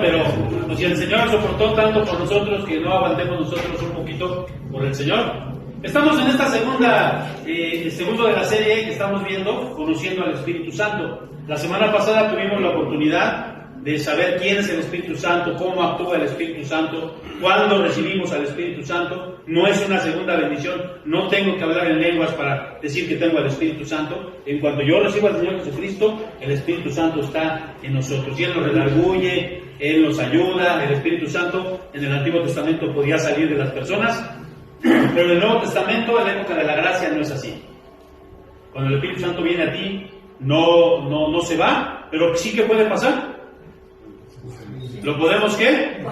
pero pues, si el Señor soportó tanto por nosotros, que no aguantemos nosotros un poquito por el Señor. Estamos en esta segundo de la serie que estamos viendo, conociendo al Espíritu Santo. La semana pasada tuvimos la oportunidad de saber quién es el Espíritu Santo, cómo actúa el Espíritu Santo, cuándo recibimos al Espíritu Santo. No es una segunda bendición, no tengo que hablar en lenguas para decir que tengo al Espíritu Santo. En cuanto yo recibo al Señor Jesucristo, el Espíritu Santo está en nosotros y Él nos redarguye, Él nos ayuda. El Espíritu Santo en el Antiguo Testamento podía salir de las personas, pero en el Nuevo Testamento, en la época de la gracia, no es así. Cuando el Espíritu Santo viene a ti, no se va, pero sí que puede pasar. ¿Lo podemos qué?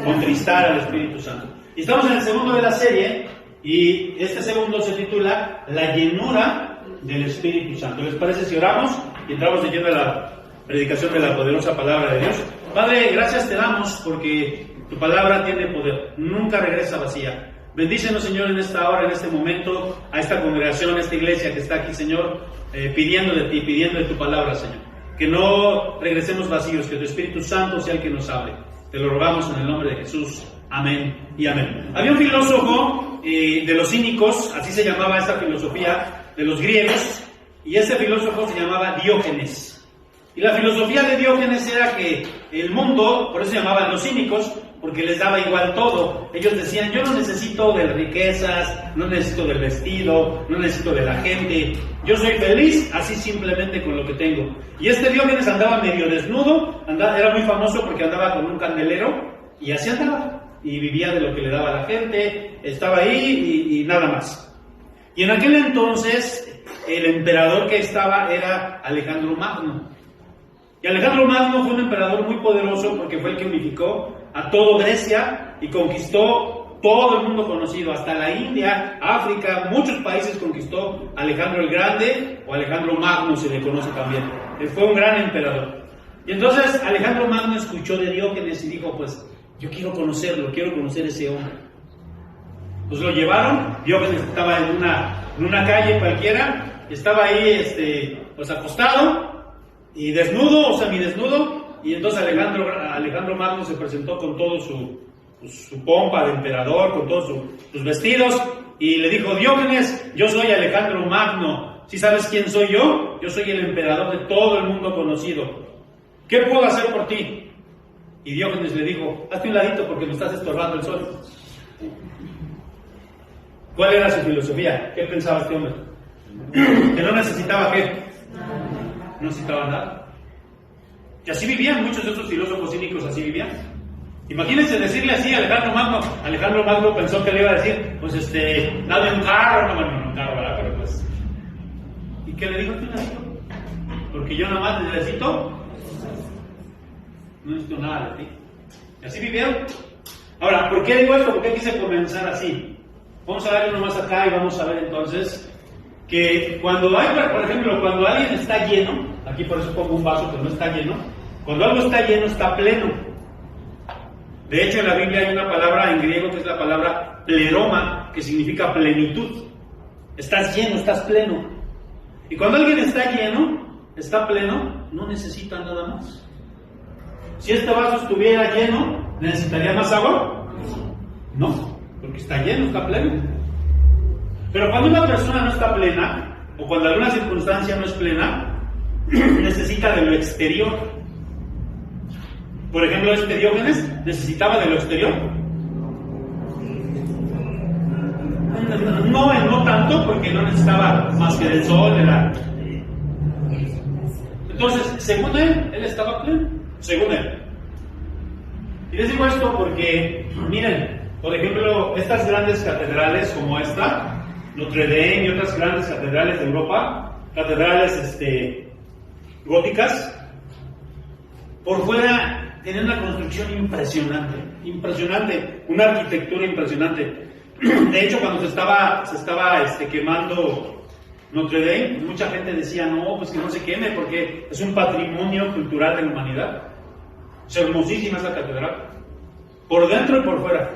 Contristar al Espíritu Santo. Y estamos en el segundo de la serie, y este segundo se titula La llenura del Espíritu Santo. ¿Les parece si oramos y entramos de lleno a la predicación de la poderosa palabra de Dios? Padre, gracias te damos porque tu palabra tiene poder, nunca regresa vacía. Bendícenos, Señor, en esta hora, en este momento, a esta congregación, a esta iglesia que está aquí, Señor, pidiendo de ti, pidiendo de tu palabra, Señor. Que no regresemos vacíos, que tu Espíritu Santo sea el que nos hable. Te lo rogamos en el nombre de Jesús. Amén y amén. Había un filósofo de los cínicos, así se llamaba esta filosofía de los griegos, y ese filósofo se llamaba Diógenes. Y la filosofía de Diógenes era que el mundo, por eso se llamaban los cínicos, porque les daba igual todo. Ellos decían, yo no necesito de riquezas, no necesito del vestido, no necesito de la gente. Yo soy feliz así simplemente con lo que tengo. Y este Diógenes andaba medio desnudo, era muy famoso porque andaba con un candelero, y así andaba. Y vivía de lo que le daba a la gente, estaba ahí y nada más. Y en aquel entonces, el emperador que estaba era Alejandro Magno. Y Alejandro Magno fue un emperador muy poderoso porque fue el que unificó a todo Grecia y conquistó todo el mundo conocido, hasta la India, África, muchos países conquistó Alejandro el Grande, o Alejandro Magno se le conoce también. Él fue un gran emperador. Y entonces Alejandro Magno escuchó de Diógenes y dijo, pues, yo quiero conocerlo, quiero conocer ese hombre. Pues lo llevaron, Diógenes estaba en una calle cualquiera, estaba ahí pues acostado, y desnudo o semidesnudo, y entonces Alejandro Magno se presentó con todo su pompa de emperador, con todos sus vestidos, y le dijo, Diógenes, yo soy Alejandro Magno. ¿Sí sabes quién soy yo? Yo soy el emperador de todo el mundo conocido. ¿Qué puedo hacer por ti? Y Diógenes le dijo, hazte un ladito porque me estás estorbando el sol. ¿Cuál era su filosofía? ¿Qué pensaba este hombre? Que no necesitaba ¿qué? No necesitaba nada. Y así vivían muchos de estos filósofos cínicos, así vivían. Imagínense decirle así a Alejandro Magno. Alejandro Magno pensó que le iba a decir, pues dame un carro, no un carro, ¿verdad? Pero pues. ¿Y qué le dijo? Porque yo nada más necesito, no necesito nada de ti. Y así vivieron. Ahora, ¿por qué digo esto? ¿Por qué quise comenzar así? Vamos a darle uno más acá y vamos a ver entonces que cuando hay, por ejemplo, cuando alguien está lleno, aquí por eso pongo un vaso que no está lleno, cuando algo está lleno está pleno. De hecho en la Biblia hay una palabra en griego que es la palabra pleroma, que significa plenitud. Estás lleno, estás pleno. Y cuando alguien está lleno, está pleno, no necesita nada más. Si este vaso estuviera lleno, ¿necesitaría más agua? No, porque está lleno, está pleno. Pero cuando una persona no está plena, o cuando alguna circunstancia no es plena, necesita de lo exterior. Por ejemplo, Diógenes necesitaba de lo exterior. No tanto, porque no necesitaba más que del sol, Entonces, según él estaba pleno. Según él. Y les digo esto porque, miren, por ejemplo, estas grandes catedrales como esta, Notre Dame y otras grandes catedrales de Europa, catedrales góticas, por fuera tienen una construcción impresionante, una arquitectura impresionante. De hecho, cuando se estaba quemando Notre Dame, mucha gente decía, no, pues que no se queme porque es un patrimonio cultural de la humanidad. Es hermosísima esa catedral, por dentro y por fuera.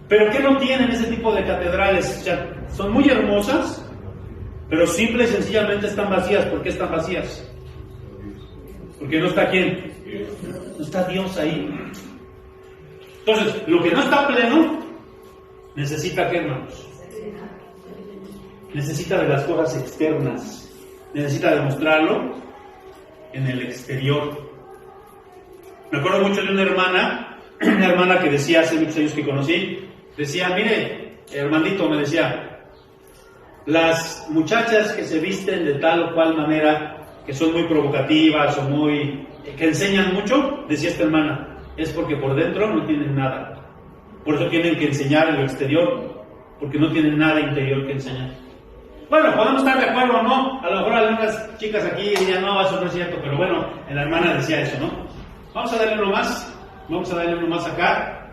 Pero ¿qué no tienen ese tipo de catedrales? O sea, son muy hermosas, pero simple y sencillamente están vacías. ¿Por qué están vacías? Porque no está ¿quién? No está Dios ahí. Entonces, lo que no está pleno, necesita, ¿qué, hermanos? Necesita de las cosas externas. Necesita demostrarlo en el exterior. Me acuerdo mucho de una hermana que decía hace muchos años que conocí, decía, mire, hermanito, me decía, las muchachas que se visten de tal o cual manera, que son muy provocativas o que enseñan mucho, decía esta hermana, es porque por dentro no tienen nada. Por eso tienen que enseñar en lo exterior, porque no tienen nada interior que enseñar. Bueno, podemos estar de acuerdo o no, a lo mejor algunas chicas aquí dirían, no, eso no es cierto, pero bueno, la hermana decía eso, ¿no? Vamos a darle uno más acá.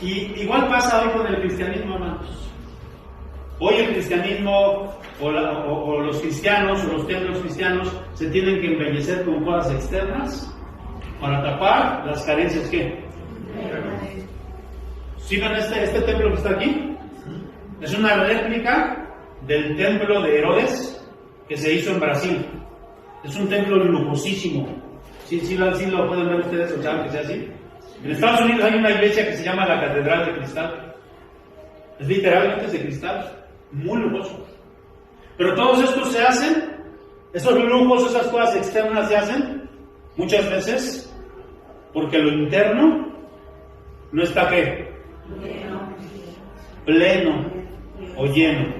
Y igual pasa hoy con el cristianismo, hermanos. Hoy el cristianismo, o los cristianos, o los templos cristianos, se tienen que embellecer con cosas externas para tapar las carencias que... ¿Sí ven este templo que está aquí? Es una réplica del templo de Herodes que se hizo en Brasil. Es un templo lujosísimo. Sí lo pueden ver ustedes, o saben que sea así. En Estados Unidos hay una iglesia que se llama la Catedral de Cristal. Es literalmente de cristal, muy lujoso. Pero todos estos se hacen, esos lujos, esas cosas externas se hacen muchas veces porque lo interno no está ¿qué? Pleno o lleno.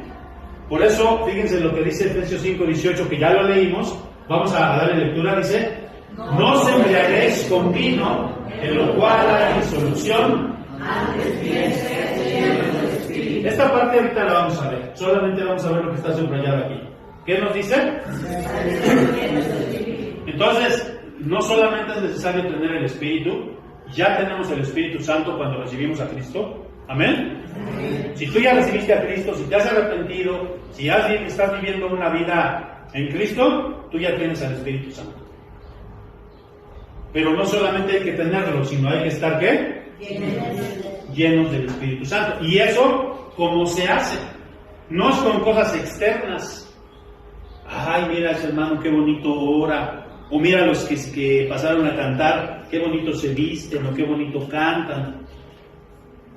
Por eso, fíjense lo que dice Efesios 5:18, que ya lo leímos. Vamos a darle lectura. Dice: no os embriaguéis con vino, en lo cual hay disolución. Esta parte ahorita la vamos a ver. Solamente vamos a ver lo que está subrayado aquí. ¿Qué nos dice? Entonces, no solamente es necesario tener el Espíritu, ya tenemos el Espíritu Santo cuando recibimos a Cristo. ¿Amén? Si tú ya recibiste a Cristo, si te has arrepentido, si estás viviendo una vida en Cristo, tú ya tienes al Espíritu Santo. Pero no solamente hay que tenerlo, sino hay que estar ¿qué? Llenos del Espíritu Santo. Y eso, ¿cómo se hace? No es con cosas externas. Ay, mira ese hermano, qué bonito ora. O mira los que pasaron a cantar, qué bonito se visten o qué bonito cantan.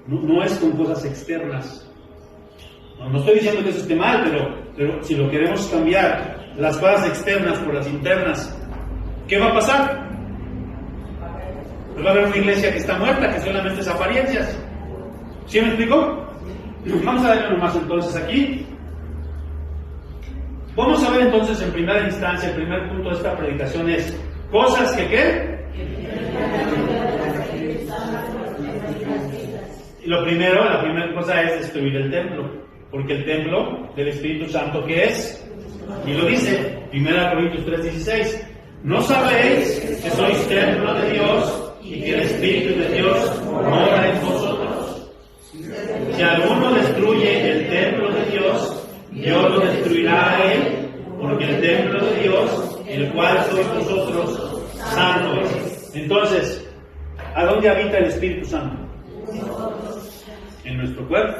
No es con cosas externas. No estoy diciendo que eso esté mal, pero si lo queremos cambiar, las cosas externas por las internas, ¿qué va a pasar? Pues va a haber una iglesia que está muerta, que solamente es apariencias. ¿Sí me explico? Vamos a darle nomás entonces aquí. Vamos a ver entonces en primera instancia, el primer punto de esta predicación es cosas que ¿qué? La primera cosa es destruir el templo, porque el templo del Espíritu Santo, ¿qué es? Y lo dice, 1 Corintios 3:16, ¿no sabéis que sois templo de Dios y que el Espíritu de Dios mora en vosotros? Si alguno destruye el templo de Dios, Dios lo destruirá a él, porque el templo de Dios, el cual sois vosotros, santo es. Entonces, ¿a dónde habita el Espíritu Santo? En nuestro cuerpo.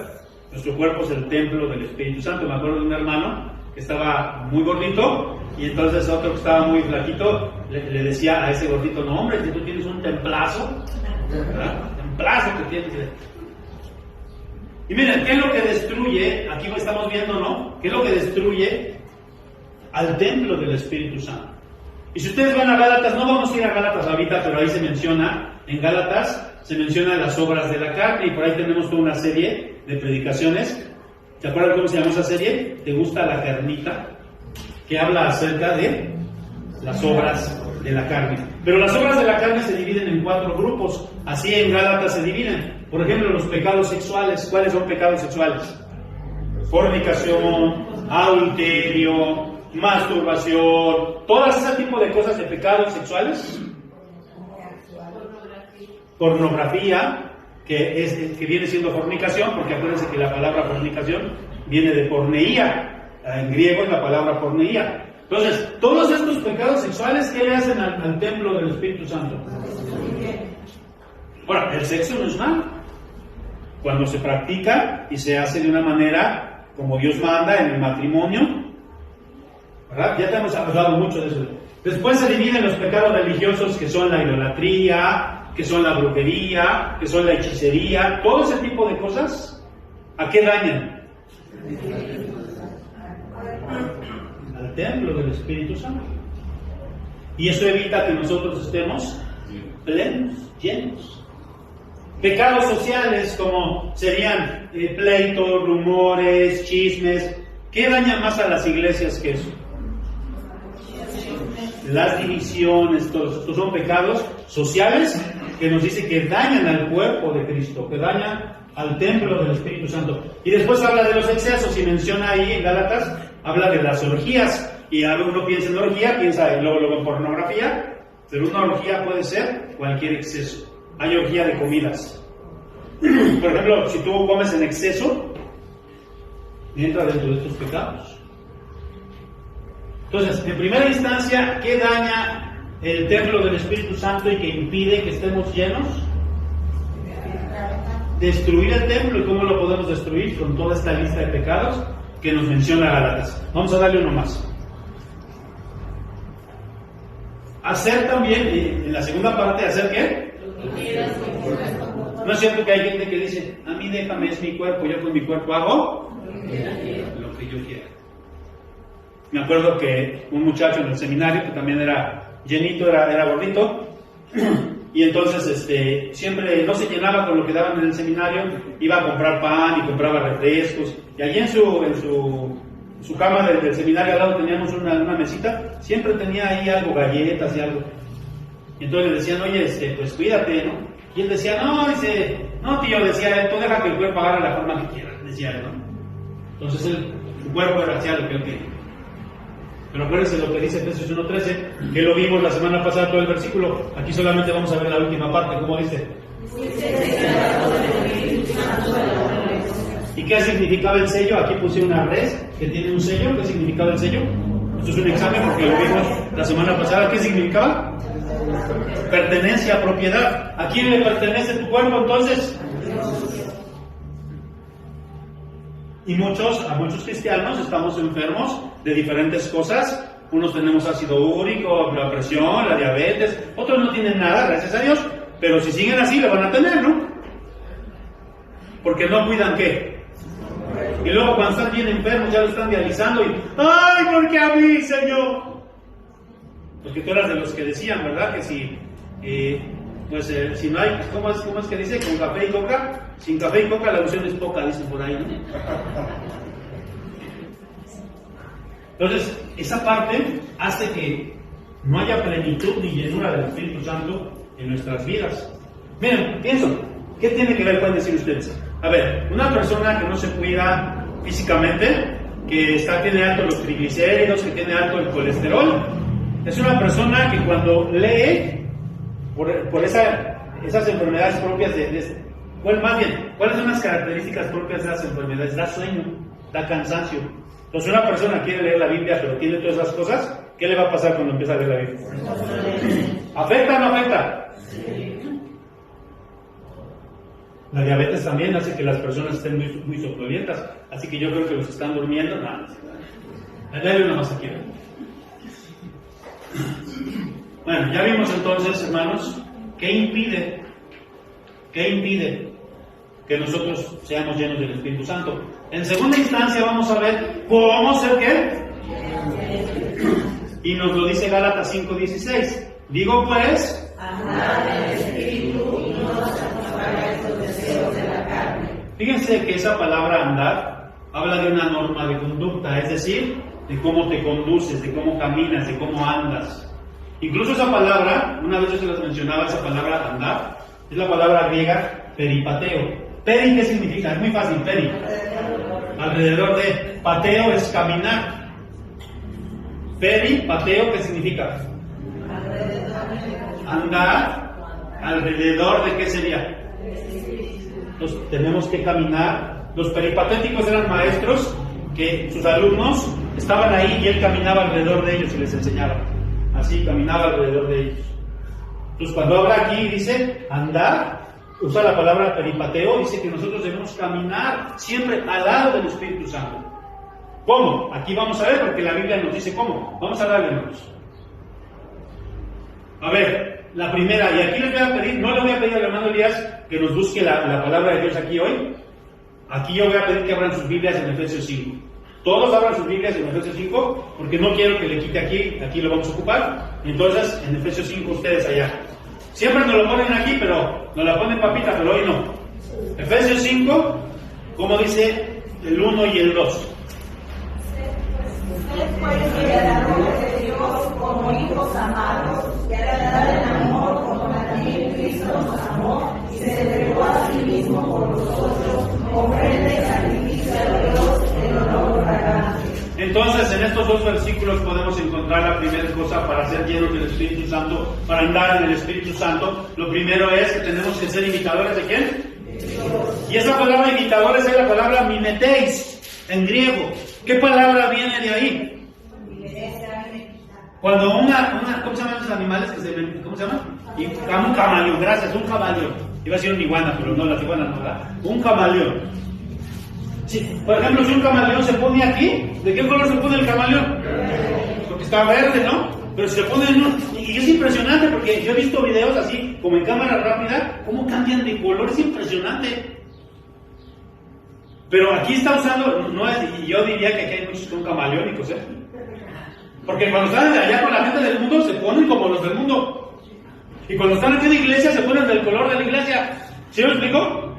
Nuestro cuerpo es el templo del Espíritu Santo. Me acuerdo de un hermano que estaba muy gordito y entonces otro que estaba muy flaquito le decía a ese gordito: no, hombre, si tú tienes un templazo, ¿verdad? Templazo que tienes. Y miren, ¿qué es lo que destruye? Aquí lo estamos viendo, ¿no? ¿Qué es lo que destruye al templo del Espíritu Santo? Y si ustedes van a Gálatas, no vamos a ir a Gálatas ahorita, pero ahí se menciona, en Gálatas se mencionan las obras de la carne, y por ahí tenemos toda una serie de predicaciones. ¿Te acuerdas cómo se llama esa serie? ¿Te gusta la carnita? Que habla acerca de las obras de la carne. Pero las obras de la carne se dividen en 4 grupos. Así en Gálatas se dividen. Por ejemplo, los pecados sexuales. ¿Cuáles son pecados sexuales? Fornicación, adulterio, masturbación, todas ese tipo de cosas de pecados sexuales. Pornografía, que viene siendo fornicación, porque acuérdense que la palabra fornicación viene de porneía. En griego es la palabra porneía. Entonces, todos estos pecados sexuales, ¿qué le hacen al templo del Espíritu Santo? Ahora, el sexo no es malo. Cuando se practica y se hace de una manera como Dios manda en el matrimonio, ¿verdad? Ya te hemos hablado mucho de eso, Después se dividen los pecados religiosos, que son la idolatría, que son la brujería, que son la hechicería, todo ese tipo de cosas. ¿A qué dañan? Al templo del Espíritu Santo. Y eso evita que nosotros estemos plenos, llenos. Pecados sociales como serían pleitos, rumores, chismes. ¿Qué daña más a las iglesias que eso? Las divisiones, todos estos son pecados sociales que nos dice que dañan al cuerpo de Cristo, que dañan al templo del Espíritu Santo. Y después habla de los excesos y menciona ahí en Gálatas, habla de las orgías. Y uno piensa en orgía, piensa luego en pornografía, pero una orgía puede ser cualquier exceso. Hay orgía de comidas. Por ejemplo, si tú comes en exceso, entra dentro de estos pecados. Entonces, en primera instancia, ¿qué daña el templo del Espíritu Santo y que impide que estemos llenos? Destruir el templo. ¿Y cómo lo podemos destruir? Con toda esta lista de pecados que nos menciona Gálatas. Vamos a darle uno más. Hacer también, en la segunda parte, ¿hacer qué? No es cierto que hay gente que dice, a mí déjame, es mi cuerpo, yo con mi cuerpo hago lo que yo quiera. Me acuerdo que un muchacho en el seminario, que también era llenito, era gordito, y entonces siempre no se llenaba con lo que daban en el seminario, iba a comprar pan y compraba refrescos, y allí en su cama del seminario al lado teníamos una mesita, siempre tenía ahí algo, galletas y algo. Y entonces le decían, oye, pues cuídate, ¿no? Y él decía, no tío, decía él, tú deja que el cuerpo agarre la forma que quiera, decía él, ¿no? Entonces su cuerpo era hacia lo que él quería. Pero acuérdense lo que dice Efesios 1:13, que lo vimos la semana pasada todo el versículo. Aquí solamente vamos a ver la última parte, ¿cómo dice? ¿Y qué significaba el sello? Aquí puse una res que tiene un sello. ¿Qué significaba el sello? Esto es un examen porque lo vimos la semana pasada. ¿Qué significaba? Pertenencia, propiedad. ¿A quién le pertenece tu cuerpo entonces? Y a muchos cristianos estamos enfermos de diferentes cosas. Unos tenemos ácido úrico, la presión, la diabetes. Otros no tienen nada, gracias a Dios. Pero si siguen así, lo van a tener, ¿no? Porque no cuidan ¿qué? Y luego cuando están bien enfermos ya lo están dializando y ¡ay, por qué a mí, Señor! Porque tú eras de los que decían, ¿verdad? Que si si no hay, ¿cómo es que dice? Con café y coca. Sin café y coca la unción es poca, dicen por ahí, ¿no? Entonces, esa parte hace que no haya plenitud ni llenura del Espíritu Santo en nuestras vidas. Miren, pienso, ¿qué tiene que ver? Pueden decir ustedes. A ver, una persona que no se cuida físicamente, que tiene alto los triglicéridos, que tiene alto el colesterol, es una persona que cuando lee por esas enfermedades propias ¿cuáles son las características propias de las enfermedades? Da sueño, da cansancio. Entonces una persona quiere leer la Biblia pero tiene todas esas cosas, ¿qué le va a pasar cuando empieza a leer la Biblia? ¿Afecta o no afecta? La diabetes también hace que las personas estén muy somnolientas, así que yo creo que los que están durmiendo, nada. Dale una más aquí. Bueno, ya vimos entonces, hermanos, ¿qué impide que nosotros seamos llenos del Espíritu Santo? En segunda instancia vamos a ver cómo ser ¿qué? Y nos lo dice Gálatas 5:16. Digo pues, andad en el Espíritu y no satisfagáis los deseos de la carne. Fíjense que esa palabra andar habla de una norma de conducta, es decir, de cómo te conduces, de cómo caminas, de cómo andas. Incluso esa palabra, una vez yo se las mencionaba, esa palabra andar, es la palabra griega peripateo. Peri, ¿qué significa? Es muy fácil, peri. Alrededor de. Pateo es caminar. Peri, pateo, ¿qué significa? Andar. ¿Alrededor de qué sería? Entonces, tenemos que caminar. Los peripatéticos eran maestros que sus alumnos estaban ahí y él caminaba alrededor de ellos y les enseñaba. Así, caminaba alrededor de ellos. Entonces, cuando habla aquí, dice andar, usa la palabra peripateo, dice que nosotros debemos caminar siempre al lado del Espíritu Santo. ¿Cómo? Aquí vamos a ver, porque la Biblia nos dice cómo. Vamos a darle, hermanos. A ver, la primera, y aquí les voy a pedir, no le voy a pedir al hermano Elías que nos busque la palabra de Dios aquí hoy. Aquí yo voy a pedir que abran sus Biblias en Efesios 5. Todos abran sus Biblias en Efesios 5, porque no quiero que le quite aquí lo vamos a ocupar. Entonces, en Efesios 5 ustedes allá. Siempre nos lo ponen aquí, pero nos la ponen papita, pero hoy no. Efesios 5, como dice el 1 y el 2. Ustedes pueden heredar de Dios como hijos amados y agradar el amor como también Cristo nos amó y se entregó a sí mismo por nosotros, ofrenda y sacrificio a Dios en olor fragante. Entonces, en estos dos versículos podemos encontrar la primera cosa para ser llenos del Espíritu Santo, para andar en el Espíritu Santo. Lo primero es que tenemos que ser imitadores ¿de quién? Y esa palabra imitadores es la palabra mimeteis en griego. ¿Qué palabra viene de ahí? Cuando ¿cómo se llaman los animales que ¿cómo se llama? Un camaleón, gracias, un camaleón. Iba a decir una iguana, pero no, las iguanas no da. Un camaleón. Sí, por ejemplo, si un camaleón se pone aquí, ¿de qué color se pone el camaleón? Porque está verde, ¿no? Pero si se pone y es impresionante porque yo he visto videos así, como en cámara rápida, cómo cambian de color, es impresionante. Pero aquí está usando, y yo diría que aquí hay muchos que son camaleónicos, ¿eh? Porque cuando están allá con la gente del mundo, se ponen como los del mundo. Y cuando están aquí en la iglesia, se ponen del color de la iglesia. ¿Sí me explico?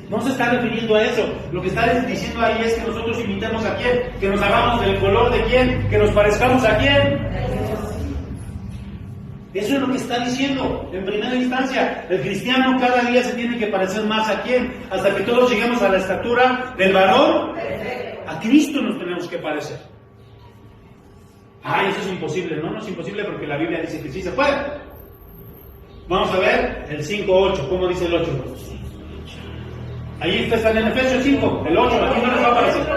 No se está refiriendo a eso. Lo que está diciendo ahí es que nosotros imitemos a quién, que nos hagamos del color de quién, que nos parezcamos a quién. Eso es lo que está diciendo en primera instancia. El cristiano cada día se tiene que parecer más a quién, hasta que todos lleguemos a la estatura del varón. A Cristo nos tenemos que parecer. Eso es imposible. No es imposible porque la Biblia dice que sí se puede. Vamos a ver el 5.8. ¿Cómo dice el 8? Ahí están en Efesios 5, el 8, aquí no les va a aparecer.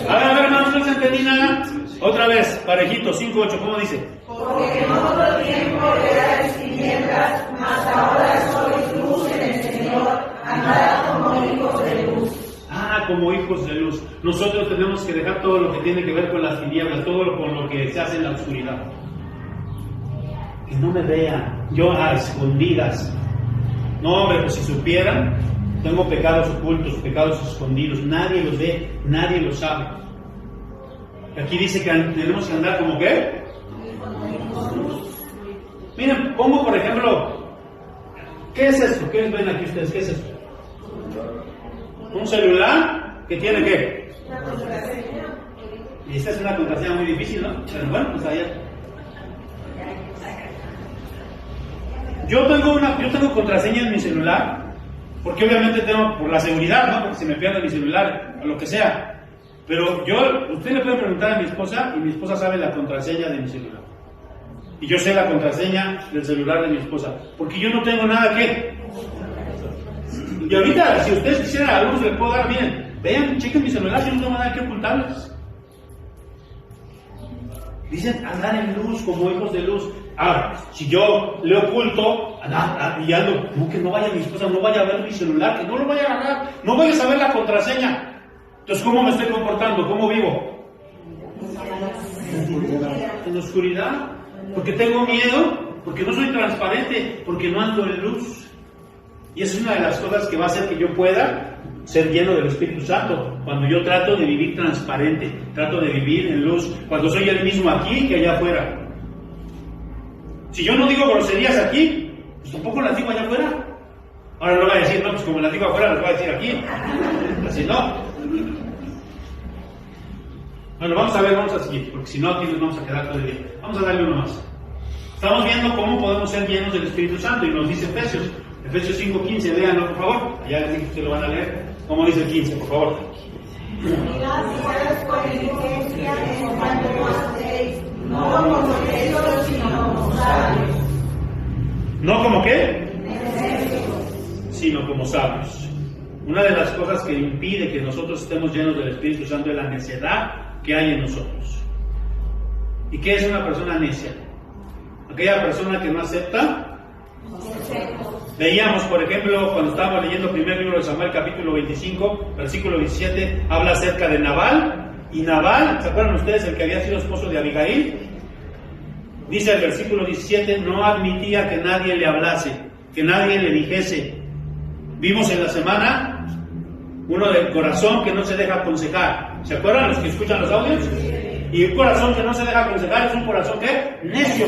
A ver, hermanos, no se entendí nada. Otra vez, parejito, 5.8, ¿cómo dice? Porque en otro tiempo erais tinieblas, mas ahora sois luz en el Señor, andad como hijos de luz. Como hijos de luz. Nosotros tenemos que dejar todo lo que tiene que ver con las tinieblas, todo con lo que se hace en la oscuridad. Que no me vean, yo a escondidas. No, hombre, pues si supieran, tengo pecados ocultos, pecados escondidos, nadie los ve, nadie los sabe. Aquí dice que tenemos que andar como ¿qué? Miren, pongo por ejemplo, ¿qué es esto? ¿Qué ven aquí ustedes? ¿Qué es esto? Un celular que tiene ¿qué? Y esta es una contraseña muy difícil, ¿no? Pero bueno, pues allá. Yo tengo contraseña en mi celular, porque obviamente tengo por la seguridad, ¿no? Porque se me pierde mi celular o lo que sea. Pero usted le puede preguntar a mi esposa y mi esposa sabe la contraseña de mi celular. Y yo sé la contraseña del celular de mi esposa, porque yo no tengo nada que. Y ahorita, si ustedes quisieran a algunos les puedo dar bien. Vean, chequen mi celular, yo no tengo nada que ocultarles. Dicen andar en luz como hijos de luz. Si yo le oculto y ando, que no vaya mi esposa, no vaya a ver mi celular, que no lo vaya a agarrar, no vaya a saber la contraseña. Entonces, ¿cómo me estoy comportando? ¿Cómo vivo? En la oscuridad. Porque tengo miedo, porque no soy transparente, porque no ando en luz. Y esa es una de las cosas que va a hacer que yo pueda ser lleno del Espíritu Santo. Cuando yo trato de vivir transparente, trato de vivir en luz, cuando soy el mismo aquí que allá afuera. Si yo no digo groserías aquí, pues tampoco las digo allá afuera. Ahora no voy a decir, no, pues como las digo afuera, las voy a decir aquí. Así no. Bueno, vamos a seguir, porque si no aquí nos vamos a quedar todo el día. Vamos a darle uno más. Estamos viendo cómo podemos ser llenos del Espíritu Santo, y nos dice Efesios 5.15, léanlo por favor. Ya les dije que ustedes lo van a leer. ¿Cómo dice el 15, por favor? ¿No como qué? Sino como sabios. Una de las cosas que impide que nosotros estemos llenos del Espíritu Santo es la necedad que hay en nosotros. ¿Y qué es una persona necia? Aquella persona que no acepta. Veíamos, por ejemplo, cuando estábamos leyendo el primer libro de Samuel, capítulo 25, versículo 17, habla acerca de Nabal. Y Nabal, ¿se acuerdan ustedes el que había sido esposo de Abigail? Dice el versículo 17, no admitía que nadie le hablase, que nadie le dijese. Vimos en la semana uno del corazón que no se deja aconsejar. ¿Se acuerdan los que escuchan los audios? Y un corazón que no se deja aconsejar es un corazón ¿qué? Necio.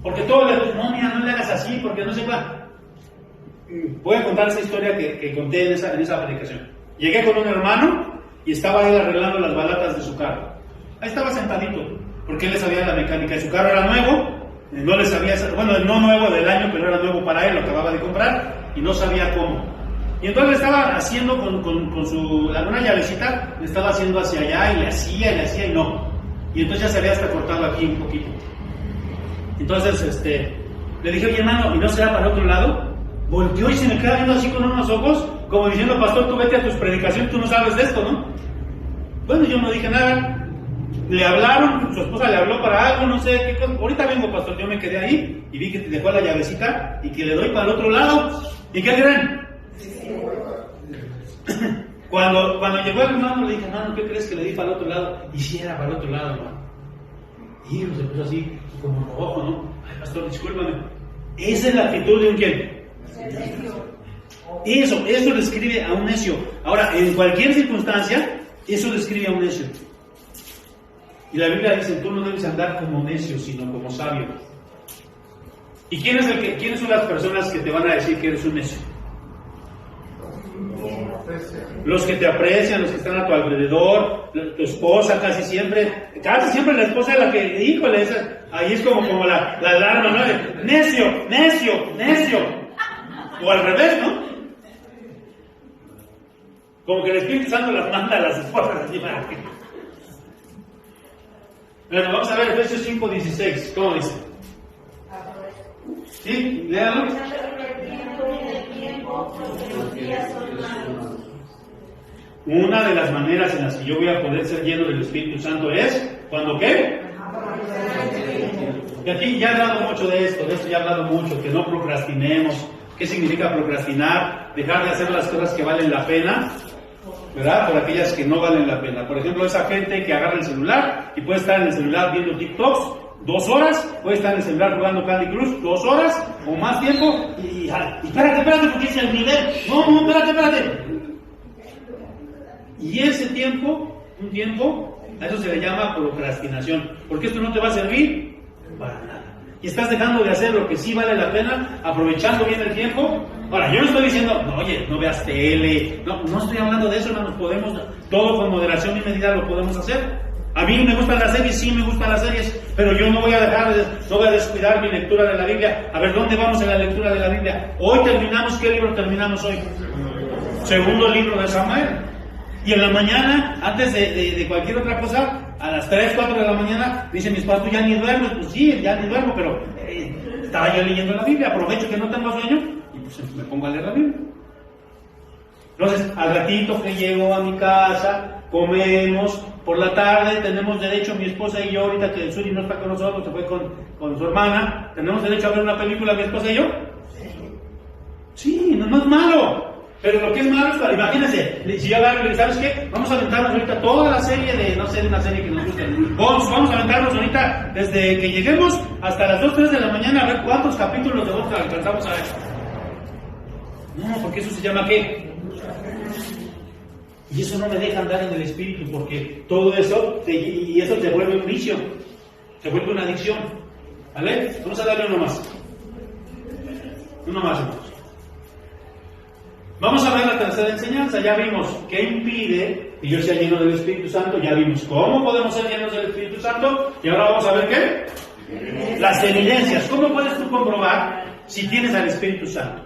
Porque todo le dice, no, mira, no le hagas así, porque no se va. Voy a contar esa historia que conté en esa predicación. Llegué con un hermano y estaba él arreglando las balatas de su carro. Ahí estaba sentadito, porque él le sabía la mecánica y su carro era nuevo. No le sabía, bueno, no nuevo del año, pero era nuevo para él, lo acababa de comprar y no sabía cómo. Y entonces le estaba haciendo con una llavecita, le estaba haciendo hacia allá y le hacía y no. Y entonces ya se había hasta cortado aquí un poquito. Entonces le dije, oye hermano, ¿y no será para otro lado? Volteó y se me queda viendo así con unos ojos, como diciendo, pastor, tú vete a tus predicaciones, tú no sabes de esto, ¿no? Bueno, yo no dije nada. Le hablaron, su esposa le habló para algo, no sé qué cosa. Ahorita vengo, pastor, yo me quedé ahí y vi que te dejó la llavecita y que le doy para el otro lado. ¿Y qué creen? Cuando llegó el hermano, le dije, hermano, ¿qué crees que le di para el otro lado? Y si era para el otro lado, hermano. Y se puso así, como rojo, ¿no? Ay, pastor, discúlpame. Esa es la actitud de un quién. Eso describe a un necio. Ahora, en cualquier circunstancia, eso describe a un necio. Y la Biblia dice, tú no debes andar como necio, sino como sabio. ¿Y quiénes son las personas que te van a decir que eres un necio? Los que te aprecian, los que están a tu alrededor, tu esposa casi siempre la esposa es la que, híjole, ahí es como la alarma, ¿no? Necio. O al revés, ¿no? Como que el Espíritu Santo las manda a las esposas así para que... Bueno, vamos a ver Efesios 5:16, ¿cómo dice? ¿Sí? Léalo. Una de las maneras en las que yo voy a poder ser lleno del Espíritu Santo es, ¿cuándo qué? Y aquí ya he hablado mucho de esto ya he hablado mucho, que no procrastinemos. ¿Qué significa procrastinar? Dejar de hacer las cosas que valen la pena, ¿verdad? Por aquellas que no valen la pena. Por ejemplo, esa gente que agarra el celular y puede estar en el celular viendo TikToks 2 horas, puede estar en el celular jugando Candy Crush 2 horas o más tiempo y espérate, porque es el nivel. No, espérate. Y ese tiempo, a eso se le llama procrastinación, porque esto no te va a servir para nada. Y estás dejando de hacer lo que sí vale la pena, aprovechando bien el tiempo. Ahora, yo no estoy diciendo, no, oye, no veas tele, no estoy hablando de eso, hermanos, todo con moderación y medida lo podemos hacer. A mí me gustan las series, sí me gustan las series, pero yo no voy a descuidar mi lectura de la Biblia. A ver, ¿dónde vamos en la lectura de la Biblia? Hoy terminamos, ¿qué libro terminamos hoy? Segundo libro de Samuel. Y en la mañana, antes de cualquier otra cosa, a las 3, 4 de la mañana, dice mi esposa, ¿tú ya ni duermes? Pues sí, ya ni duermo, pero estaba yo leyendo la Biblia, aprovecho que no tengo sueño y pues me pongo a leer la Biblia. Entonces, al ratito que llego a mi casa, comemos, por la tarde tenemos derecho, mi esposa y yo, ahorita que el Suri no está con nosotros, se fue con su hermana, tenemos derecho a ver una película, mi esposa y yo. Sí, no es malo. Pero lo que es malo es para, imagínense, si yo agarro y ¿sabes qué? Vamos a aventarnos ahorita toda la serie de una serie que nos guste. Vamos a aventarnos ahorita desde que lleguemos hasta las 2, 3 de la mañana a ver cuántos capítulos de Vodka alcanzamos a ver. No, porque eso se llama ¿qué? Y eso no me deja andar en el espíritu, porque todo eso, y eso te vuelve un vicio, te vuelve una adicción. ¿Vale? Vamos a darle uno más, hermanos. Vamos a ver la tercera enseñanza. Ya vimos qué impide que yo sea lleno del Espíritu Santo. Ya vimos cómo podemos ser llenos del Espíritu Santo. Y ahora vamos a ver qué. Las evidencias. ¿Cómo puedes tú comprobar si tienes al Espíritu Santo?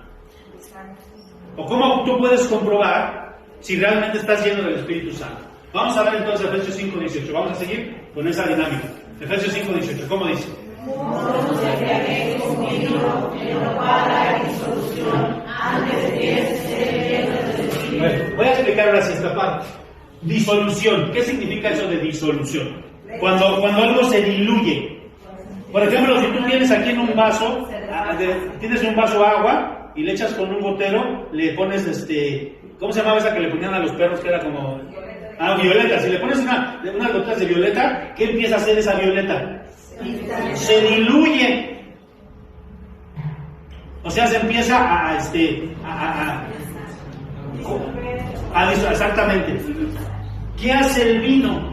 ¿O cómo tú puedes comprobar si realmente estás lleno del Espíritu Santo? Vamos a ver entonces Efesios 5:18. Vamos a seguir con esa dinámica. Efesios 5:18. ¿Cómo dice? Voy a explicar ahora si esta parte. Disolución. ¿Qué significa eso de disolución? Cuando algo se diluye. Por ejemplo, si tú tienes aquí en un vaso, tienes un vaso de agua y le echas con un gotero, le pones ¿cómo se llamaba esa que le ponían a los perros que era como... violeta. Si le pones unas gotas de violeta, ¿qué empieza a hacer esa violeta? se diluye. O sea, se empieza exactamente. ¿Qué hace el vino?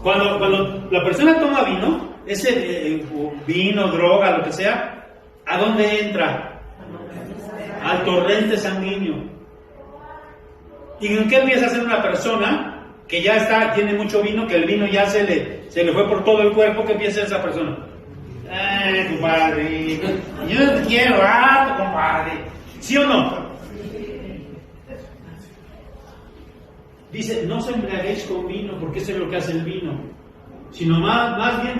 Cuando la persona toma vino, ese vino, droga, lo que sea, ¿a dónde entra? Al torrente sanguíneo. ¿Y en qué empieza a ser una persona que ya tiene mucho vino, que el vino ya se le fue por todo el cuerpo? ¿Qué empieza esa persona? Compadre, yo te quiero harto, compadre. ¿Sí o no? Dice, no se embriaguéis con vino, porque eso es lo que hace el vino. Sino más bien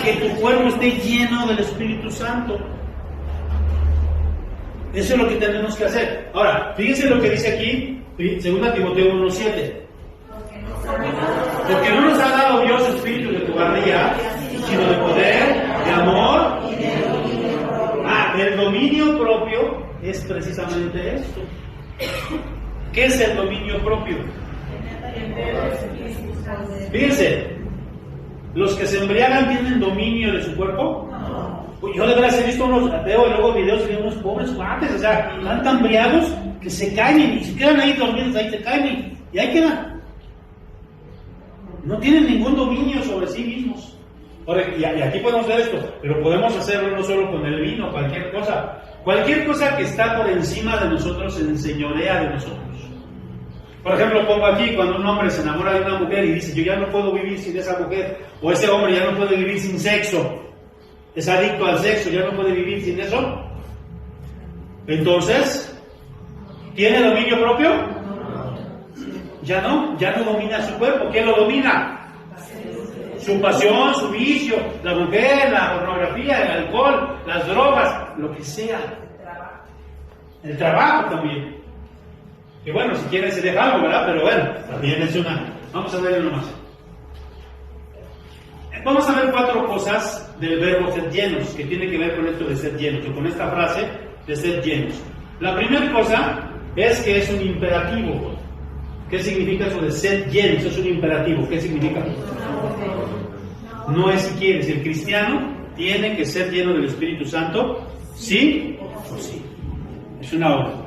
que tu cuerpo esté lleno del Espíritu Santo. Eso es lo que tenemos que hacer. Ahora, fíjense lo que dice aquí, 2 Timoteo 1:7. Porque no nos ha dado Dios espíritu de cobardía, sino de poder, de amor y de dominio propio. El dominio propio es precisamente esto. ¿Qué es el dominio propio? Fíjense, los que se embriagan tienen dominio de su cuerpo. Yo de verdad he visto veo luego videos de unos pobres cuates, o sea, están tan embriados que se caen y se quedan ahí dormidos, ahí se caen y ahí quedan. No tienen ningún dominio sobre sí mismos. Ahora, y aquí podemos ver esto, pero podemos hacerlo no solo con el vino, cualquier cosa. Cualquier cosa que está por encima de nosotros se enseñorea de nosotros. Por ejemplo, pongo aquí cuando un hombre se enamora de una mujer y dice, yo ya no puedo vivir sin esa mujer, o ese hombre ya no puede vivir sin sexo, es adicto al sexo, ya no puede vivir sin eso. Entonces, ¿tiene dominio propio? Ya no domina su cuerpo. ¿Quién lo domina? Su pasión, su vicio, la mujer, la pornografía, el alcohol, las drogas, lo que sea. El trabajo también. Que bueno, si quieren se deja algo, ¿verdad? Pero bueno, también es una. Vamos a ver uno más. Vamos a ver 4 cosas del verbo ser llenos, que tiene que ver con esto de ser llenos, o con esta frase de ser llenos. La primera cosa es que es un imperativo. ¿Qué significa eso de ser llenos? Es un imperativo. ¿Qué significa? No es si quieres. El cristiano tiene que ser lleno del Espíritu Santo, sí o sí. Es una orden.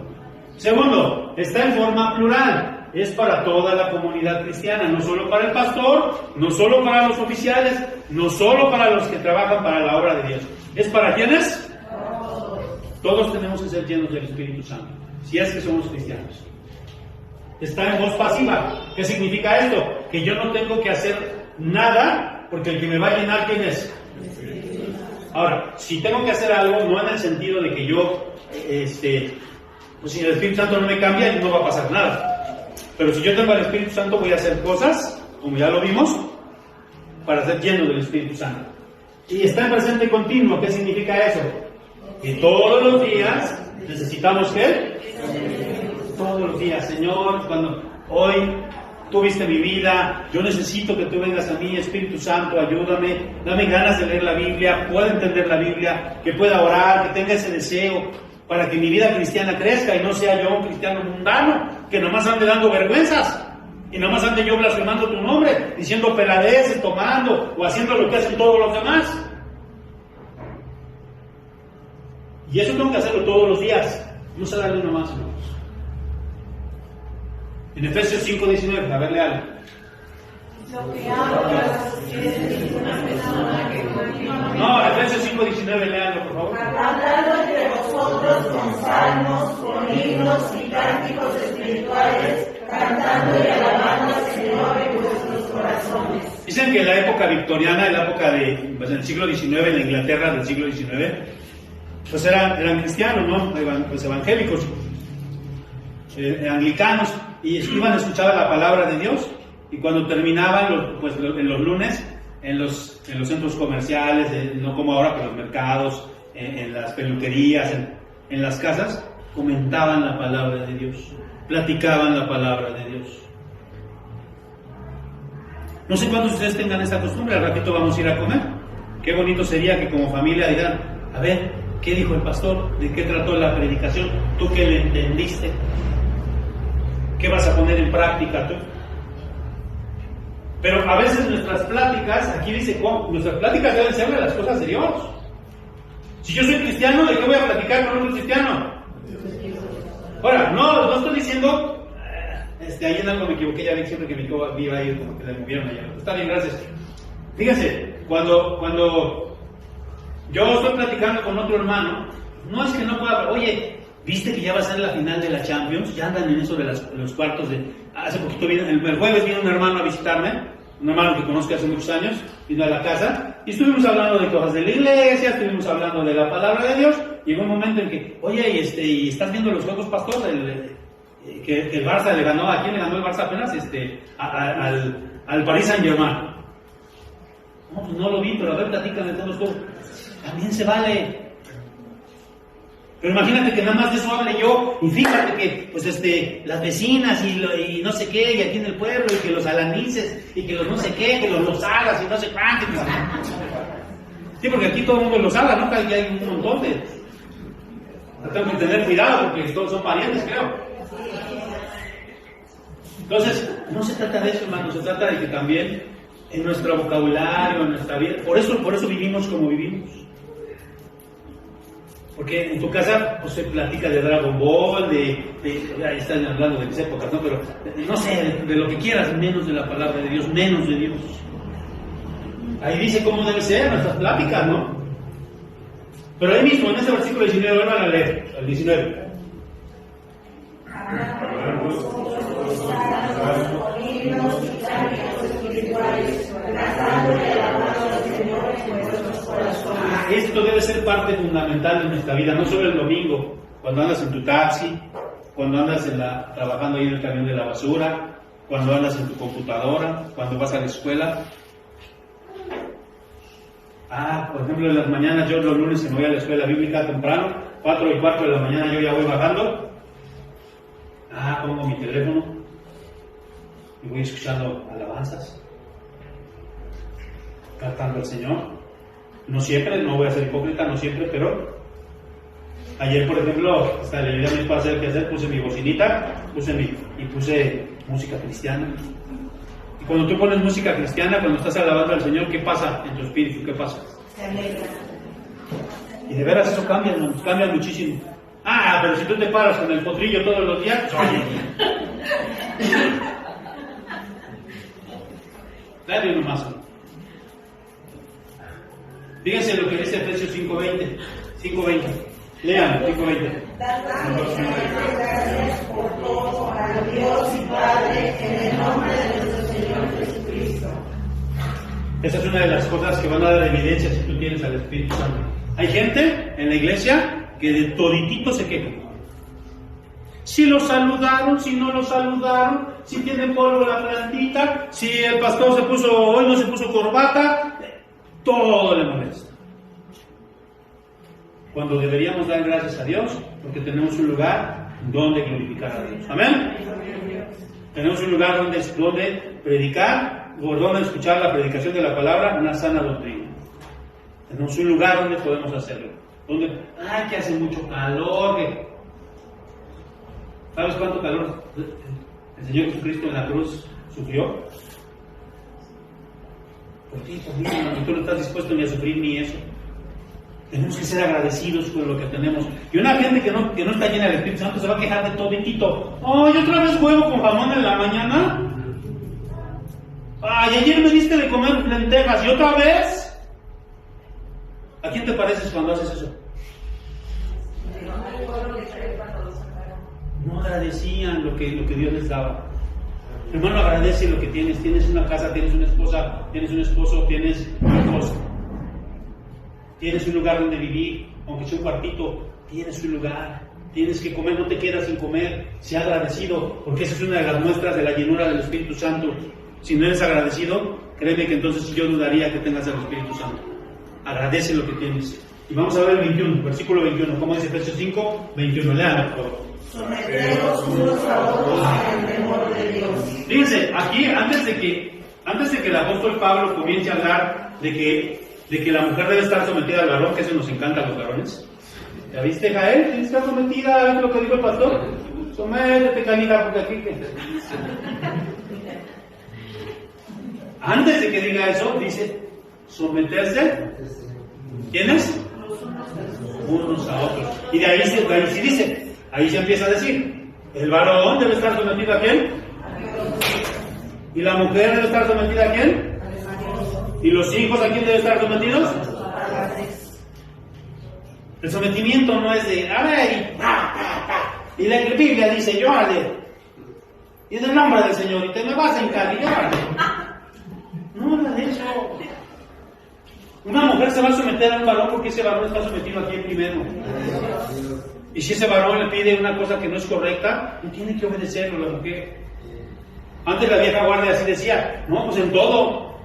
Segundo, está en forma plural. Es para toda la comunidad cristiana, no solo para el pastor, no solo para los oficiales, no solo para los que trabajan para la obra de Dios. ¿Es para quiénes? Todos tenemos que ser llenos del Espíritu Santo, si es que somos cristianos. Está en voz pasiva. ¿Qué significa esto? Que yo no tengo que hacer nada, porque el que me va a llenar, ¿quién es? Ahora, si tengo que hacer algo, no en el sentido de que yo, pues si el Espíritu Santo no me cambia, no va a pasar nada. Pero si yo tengo al Espíritu Santo, voy a hacer cosas, como ya lo vimos, para ser lleno del Espíritu Santo. Y está en presente continuo. ¿Qué significa eso? Que todos los días necesitamos ¿qué? Todos los días, Señor, cuando hoy tú viste mi vida, yo necesito que tú vengas a mí, Espíritu Santo, ayúdame, dame ganas de leer la Biblia, pueda entender la Biblia, que pueda orar, que tenga ese deseo, para que mi vida cristiana crezca y no sea yo un cristiano mundano, que nomás ande dando vergüenzas, y nomás ande yo blasfemando tu nombre, diciendo peladeces, tomando, o haciendo lo que hacen todos los demás. Y eso tengo que hacerlo todos los días, no se darle uno más, hermanos. En Efesios 5:19, a verle algo. Lo que hablas es una persona que continúa. No, Efesios 5:19, leanlo, por favor. Hablando entre vosotros con salmos, con himnos y cánticos espirituales, cantando y alabando al Señor en vuestros corazones. Dicen que en la época victoriana, en la época del siglo XIX, en la Inglaterra del siglo XIX, pues eran cristianos, ¿no? Pues evangélicos, anglicanos, y iban a escuchar la palabra de Dios. Y cuando terminaban, en los lunes, en los centros comerciales, no como ahora, pero en los mercados, en las peluquerías, en las casas, comentaban la palabra de Dios, platicaban la palabra de Dios. No sé cuántos de ustedes tengan esta costumbre, al ratito vamos a ir a comer. Qué bonito sería que como familia digan, a ver, ¿qué dijo el pastor? ¿De qué trató la predicación? ¿Tú qué le entendiste? ¿Qué vas a poner en práctica tú? Pero a veces nuestras pláticas, aquí dice, nuestras pláticas deben ser de las cosas de Dios. Si yo soy cristiano, ¿de qué voy a platicar con otro cristiano? Ahora, no estoy diciendo, ahí en algo me equivoqué, ya vi siempre que me iba a ir como que le movieron allá. Está bien, gracias. Fíjense, cuando yo estoy platicando con otro hermano, no es que no pueda, oye, ¿viste que ya va a ser la final de la Champions? Ya andan en eso de los cuartos de... Hace poquito el jueves vino un hermano a visitarme, un hermano que conozco hace muchos años, vino a la casa, y estuvimos hablando de cosas de la iglesia, estuvimos hablando de la palabra de Dios, y llegó un momento en que, oye, ¿y estás viendo los juegos, pastor? Que el Barça le ganó, ¿a quién le ganó el Barça apenas? Al Paris Saint-Germain. No, pues no lo vi, pero a ver, platícame todos los juegos. También se vale. Pero imagínate que nada más de eso hable yo, y fíjate que, pues las vecinas y no sé qué, y aquí en el pueblo, y que los alanices, y que los no sé qué, que los lozagas, y no sé cuánto. Sí, porque aquí todo el mundo los habla, ¿no? Aquí hay un montón de... Tengo que tener cuidado, porque todos son parientes, creo. Entonces, no se trata de eso, hermano, se trata de que también en nuestro vocabulario, en nuestra vida, por eso vivimos como vivimos. Porque en tu casa pues, se platica de Dragon Ball, ahí están hablando de mis épocas, ¿no? Pero no sé, de lo que quieras, menos de la palabra de Dios, menos de Dios. Ahí dice cómo debe ser nuestras pláticas, ¿no? Pero ahí mismo, en ese versículo 19, van a leer, al 19. Esto debe ser parte fundamental de nuestra vida, no solo el domingo, cuando andas en tu taxi, cuando andas trabajando ahí en el camión de la basura, cuando andas en tu computadora, cuando vas a la escuela. Por ejemplo, en las mañanas, yo los lunes que me voy a la escuela bíblica temprano, 4:15 de la mañana yo ya voy bajando. Pongo mi teléfono y voy escuchando alabanzas, cantando al Señor. No siempre, no voy a ser hipócrita, no siempre, pero ayer, por ejemplo, le ayudé a mi esposa a hacer qué hacer, puse mi bocinita, y puse música cristiana. Y cuando tú pones música cristiana, cuando estás alabando al Señor, ¿qué pasa en tu espíritu? ¿Qué pasa? Y de veras eso cambia, nos cambia muchísimo. Pero si tú te paras con el potrillo todos los días, oye. Dale uno más. Fíjense lo que dice Efesios 5:20. 5:20. Lean, 5:20. Gracias por todo a Dios y Padre en el nombre de nuestro Señor Jesucristo. Esa es una de las cosas que van a dar evidencia si tú tienes al Espíritu Santo. Hay gente en la iglesia que de toditito se queja. Si lo saludaron, si no lo saludaron, si tiene polvo la plantita, si el pastor hoy no se puso corbata, todo le molesta. Cuando deberíamos dar gracias a Dios, porque tenemos un lugar donde glorificar a Dios. ¿Amén? Tenemos un lugar donde predicar, o donde escuchar la predicación de la palabra, una sana doctrina. Tenemos un lugar donde podemos hacerlo. Que hace mucho calor. ¿Sabes cuánto calor el Señor Jesucristo en la cruz sufrió? Por ti, por mí, tú no estás dispuesto ni a sufrir ni eso. Tenemos que ser agradecidos por lo que tenemos. Y una gente que no está llena del Espíritu Santo se va a quejar de toditito. ¿Y otra vez huevo con jamón en la mañana? Y ayer me diste de comer lentejas. ¿Y otra vez? ¿A quién te pareces cuando haces eso? No agradecían lo que Dios les daba. Hermano, agradece lo que tienes. Tienes una casa, tienes una esposa, tienes un esposo, tienes hijos. Tienes un lugar donde vivir, aunque sea un cuartito, tienes un lugar. Tienes que comer, no te quedas sin comer. Sea agradecido, porque esa es una de las muestras de la llenura del Espíritu Santo. Si no eres agradecido, créeme que entonces yo dudaría que tengas el Espíritu Santo. Agradece lo que tienes. Y vamos a ver el 21, versículo 21. ¿Cómo dice Efesios 5? 21. Lean, por favor. Someteos unos a otros en el temor de Dios. Fíjense, aquí, antes de que el apóstol Pablo comience a hablar de que la mujer debe estar sometida al varón, que eso nos encanta a los varones. ¿Ya viste, Jael? ¿Tienes que estar sometida a lo que dijo el pastor? Sométete, Calita, porque aquí... Antes de que diga eso, dice someterse. ¿Quiénes? Unos a otros. Y de ahí sí dice, ahí se empieza a decir, el varón debe estar sometido ¿a quién? ¿Y la mujer debe estar sometida a quién? ¿Y los hijos a quién deben estar sometidos? El sometimiento no es de, ¡ay! Y la Biblia dice, llórale. Y en el nombre del Señor, y te me vas a hincar, y llórale. No habla de eso. Una mujer se va a someter a un varón porque ese varón está sometido a quién primero. Y si ese varón le pide una cosa que no es correcta, no tiene que obedecerlo la mujer. Antes la vieja guardia así decía, no, pues en todo.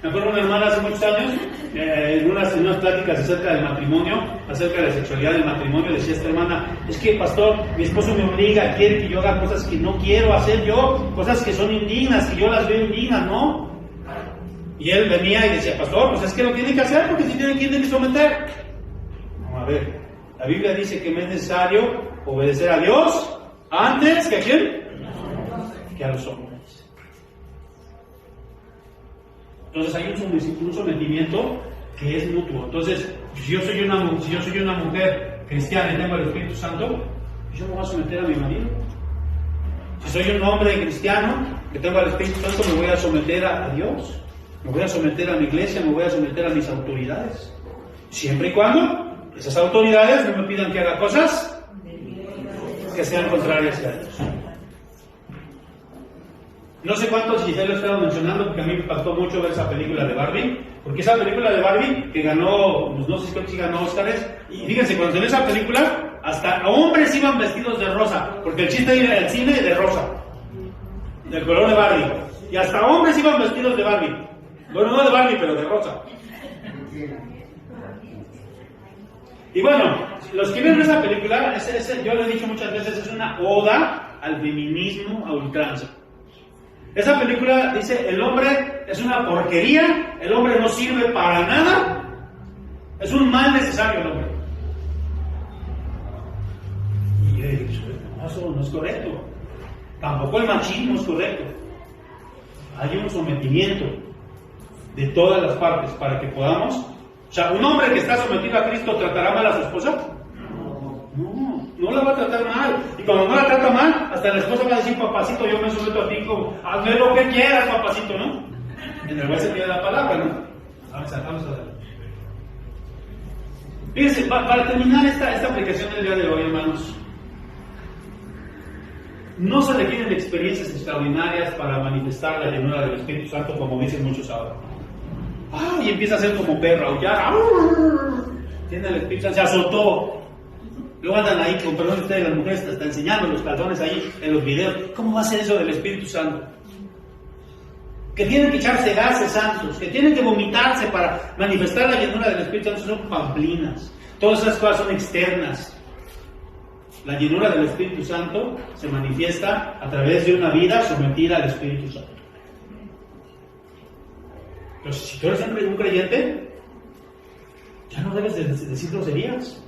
Me acuerdo una hermana hace muchos años, en unas pláticas acerca del matrimonio, acerca de la sexualidad del matrimonio, decía esta hermana, es que pastor, mi esposo me obliga, quiere que yo haga cosas que no quiero hacer yo, cosas que son indignas, que yo las veo indignas, ¿no? Y él venía y decía, pastor, pues es que lo tiene que hacer porque si tiene que someter. Vamos a ver, la Biblia dice que me es necesario obedecer a Dios antes que a quién? Que a los hombres. Entonces hay un sometimiento que es mutuo. Entonces, si yo soy una mujer cristiana y tengo el Espíritu Santo, yo me voy a someter a mi marido. Si soy un hombre cristiano que tengo el Espíritu Santo, me voy a someter a Dios. Me voy a someter a mi iglesia, me voy a someter a mis autoridades. Siempre y cuando esas autoridades no me pidan que haga cosas que sean contrarias a Dios. No sé cuántos quizás lo he estado mencionando porque a mí me impactó mucho ver esa película de Barbie, porque esa película de Barbie que ganó, pues no sé si ganó Óscares, y fíjense, cuando salió esa película, hasta hombres iban vestidos de rosa, porque el chiste era el cine de rosa, del color de Barbie, y hasta hombres iban vestidos de Barbie, bueno, no de Barbie, pero de rosa. Y bueno, los que vieron esa película, yo lo he dicho muchas veces, es una oda al feminismo a ultranza. Esa película dice, el hombre es una porquería, el hombre no sirve para nada, es un mal necesario el hombre. Y yo he dicho, no, eso no es correcto. Tampoco el machismo es correcto. Hay un sometimiento de todas las partes para que podamos... O sea, un hombre que está sometido a Cristo, ¿tratará mal a su esposa? No la va a tratar mal. Y cuando no la trata mal, hasta la esposa va a decir, papacito, yo me someto a ti, hazme lo que quieras, papacito, ¿no? En el buen sentido de la palabra, ¿no? Vamos a ver. Fíjense, para terminar esta aplicación del día de hoy, hermanos, no se requieren experiencias extraordinarias para manifestar la llenura del Espíritu Santo, como dicen muchos ahora. Y empieza a ser como perro, aullar. Tiene el Espíritu Santo, se azotó. Luego andan ahí, con perdón de ustedes, las mujeres están enseñando los calzones ahí en los videos. ¿Cómo va a ser eso del Espíritu Santo? Que tienen que echarse gases santos, que tienen que vomitarse para manifestar la llenura del Espíritu Santo, son pamplinas. Todas esas cosas son externas. La llenura del Espíritu Santo se manifiesta a través de una vida sometida al Espíritu Santo. Entonces, si tú eres un creyente, ya no debes de decir groserías.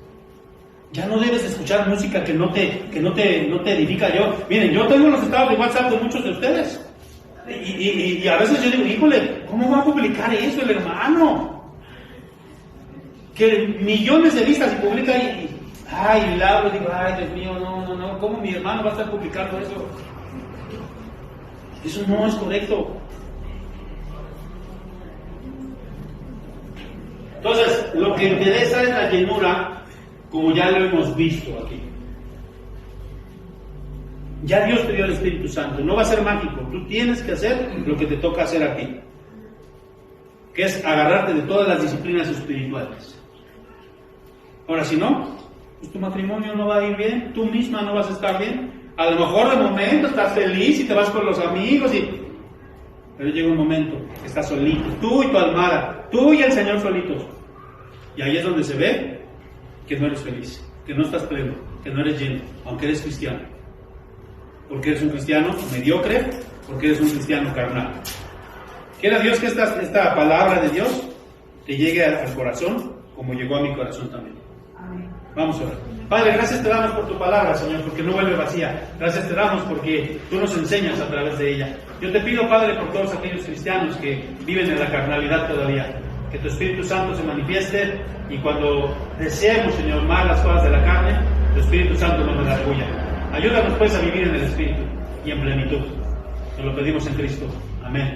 Ya no debes escuchar música que no te edifica. Miren, yo tengo los estados de WhatsApp de muchos de ustedes. Y a veces yo digo, híjole, ¿cómo va a publicar eso el hermano? Que millones de vistas y publica y le hablo, digo, ay Dios mío, no, ¿cómo mi hermano va a estar publicando eso? Eso no es correcto. Entonces, lo que interesa es la llenura, como ya lo hemos visto aquí. Ya Dios te dio el Espíritu Santo, no va a ser mágico, tú tienes que hacer lo que te toca hacer a ti, que es agarrarte de todas las disciplinas espirituales. Ahora, si no, pues tu matrimonio no va a ir bien, tú misma no vas a estar bien. A lo mejor de momento estás feliz y te vas con los amigos, pero llega un momento que estás solito, tú y tu almada, tú y el Señor solitos, y ahí es donde se ve que no eres feliz, que no estás pleno, que no eres lleno, aunque eres cristiano. Porque eres un cristiano mediocre, porque eres un cristiano carnal. Quiera Dios que esta palabra de Dios te llegue al corazón, como llegó a mi corazón también. Amén. Vamos a orar. Padre, gracias te damos por tu palabra, Señor, porque no vuelve vacía. Gracias te damos porque tú nos enseñas a través de ella. Yo te pido, Padre, por todos aquellos cristianos que viven en la carnalidad todavía, que tu Espíritu Santo se manifieste y cuando deseemos, Señor, más las cosas de la carne, tu Espíritu Santo nos redarguya. Ayúdanos pues a vivir en el Espíritu y en plenitud. Nos lo pedimos en Cristo. Amén.